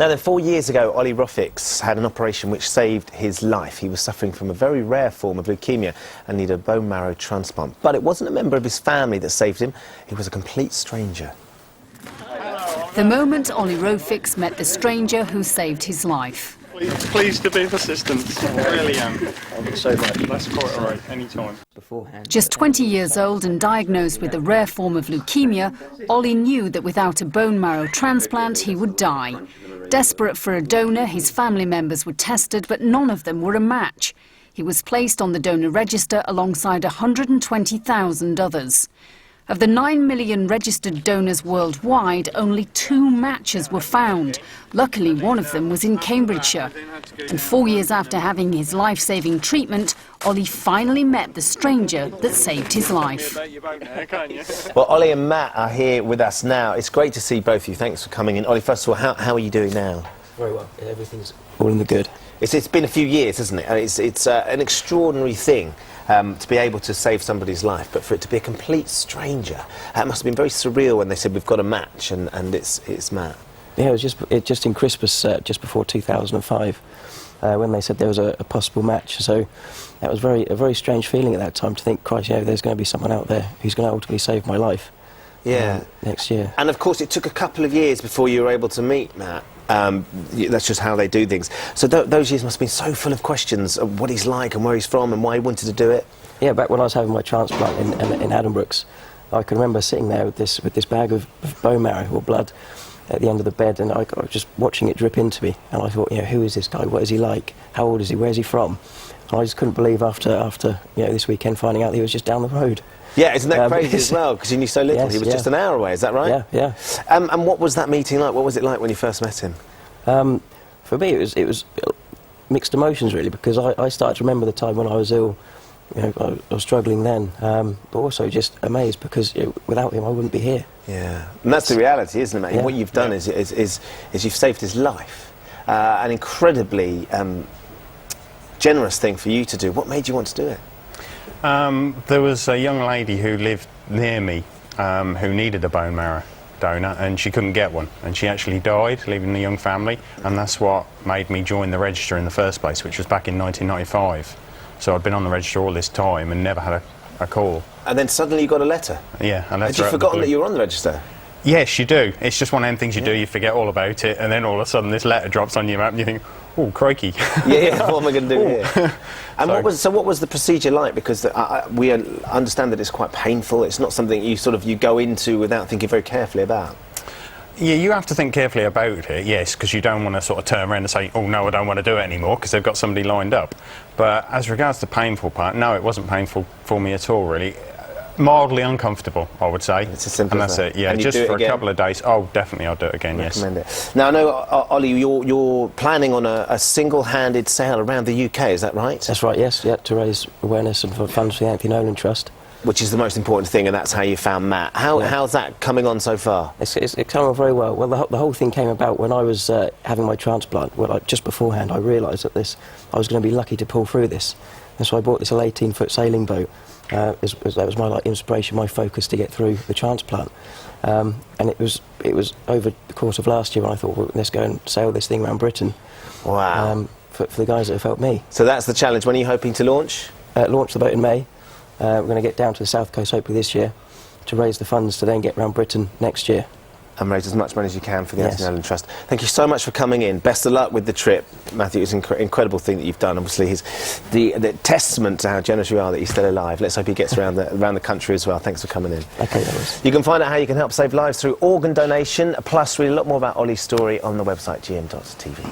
Now then, 4 years ago, Ollie Rofix had an operation which saved his life. He was suffering from a very rare form of leukemia and needed a bone marrow transplant. But it wasn't a member of his family that saved him. He was a complete stranger. The moment Ollie Rofix met the stranger who saved his life. Pleased to be of assistance. I really am. Thank you so much. That's quite all right, any time. Just 20 years old and diagnosed with a rare form of leukemia, Ollie knew that without a bone marrow transplant he would die. Desperate for a donor, his family members were tested, but none of them were a match. He was placed on the donor register alongside 120,000 others. Of the 9 million registered donors worldwide, only 2 matches were found. Luckily, one of them was in Cambridgeshire. And 4 years after having his life-saving treatment, Ollie finally met the stranger that saved his life. Well, Ollie and Matt are here with us now. It's great to see both of you. Thanks for coming in. Ollie, first of all, how are you doing now? Very well. Everything's all in the good. It's been a few years, hasn't it? It's an extraordinary thing to be able to save somebody's life, but for it to be a complete stranger, it must have been very surreal when they said we've got a match and it's Matt. Yeah, it was just in Christmas, just before 2005, when they said there was a possible match. So that was a very strange feeling at that time to think, Christ, there's going to be someone out there who's going to ultimately save my life. Yeah. Next year. And of course, it took a couple of years before you were able to meet Matt. That's just how they do things. So those years must have been so full of questions of what he's like and where he's from and why he wanted to do it. Yeah, back when I was having my transplant in Addenbrooke's, I can remember sitting there with this bag of bone marrow or blood at the end of the bed, and I was just watching it drip into me. And I thought, who is this guy? What is he like? How old is he? Where's he from? And I just couldn't believe after this weekend finding out that he was just down the road. Yeah, isn't that crazy as well? Because you knew so little. Yes, he was just an hour away, is that right? Yeah. And what was that meeting like? What was it like when you first met him? For me, it was mixed emotions, really, because I started to remember the time when I was ill. I was struggling then, but also just amazed because without him I wouldn't be here. Yeah, and that's the reality, isn't it, mate? Yeah. What you've done is you've saved his life. An incredibly generous thing for you to do. What made you want to do it? There was a young lady who lived near me who needed a bone marrow donor, and she couldn't get one, and she actually died, leaving the young family, and that's what made me join the register in the first place, which was back in 1995. So I'd been on the register all this time and never had a call. And then suddenly you got a letter? Yeah, a letter. Had you forgotten that you were on the register? Yes, you do. It's just one of them things you do, you forget all about it, and then all of a sudden this letter drops on your map and you think, oh, crikey. Yeah, what am I going to do here? And what was the procedure like? Because we understand that it's quite painful. It's not something you go into without thinking very carefully about. Yeah, you have to think carefully about it, yes, because you don't want to sort of turn around and say, oh, no, I don't want to do it anymore, because they've got somebody lined up. But as regards to the painful part, no, it wasn't painful for me at all, really. Mildly uncomfortable, I would say. It's as simple as that. And that's it, yeah, just for a couple of days. Oh, definitely, I'll do it again, yes. Recommend it. Now, I know, Ollie, you're planning on a single-handed sale around the UK, is that right? That's right, yes, yeah, to raise awareness and for funds for the Anthony Nolan Trust. Which is the most important thing, and that's how you found Matt. How's that coming on so far? It's come on very well. Well, the whole thing came about when I was having my transplant. Well, just beforehand, I realised that I was going to be lucky to pull through this. And so I bought this 18-foot sailing boat. That was my inspiration, my focus to get through the transplant. And it was over the course of last year when I thought, well, let's go and sail this thing around Britain. Wow. For the guys that have helped me. So that's the challenge. When are you hoping to launch? Launch the boat in May. We're going to get down to the south coast hopefully this year to raise the funds to then get around Britain next year. And raise as much money as you can for the Anthony Nolan Trust. Thank you so much for coming in. Best of luck with the trip, Matthew. It's an incredible thing that you've done. Obviously, the testament to how generous you are that he's still alive. Let's hope he gets around the country as well. Thanks for coming in. Okay, that was. You can find out how you can help save lives through organ donation, plus read a lot more about Ollie's story on the website gm.tv.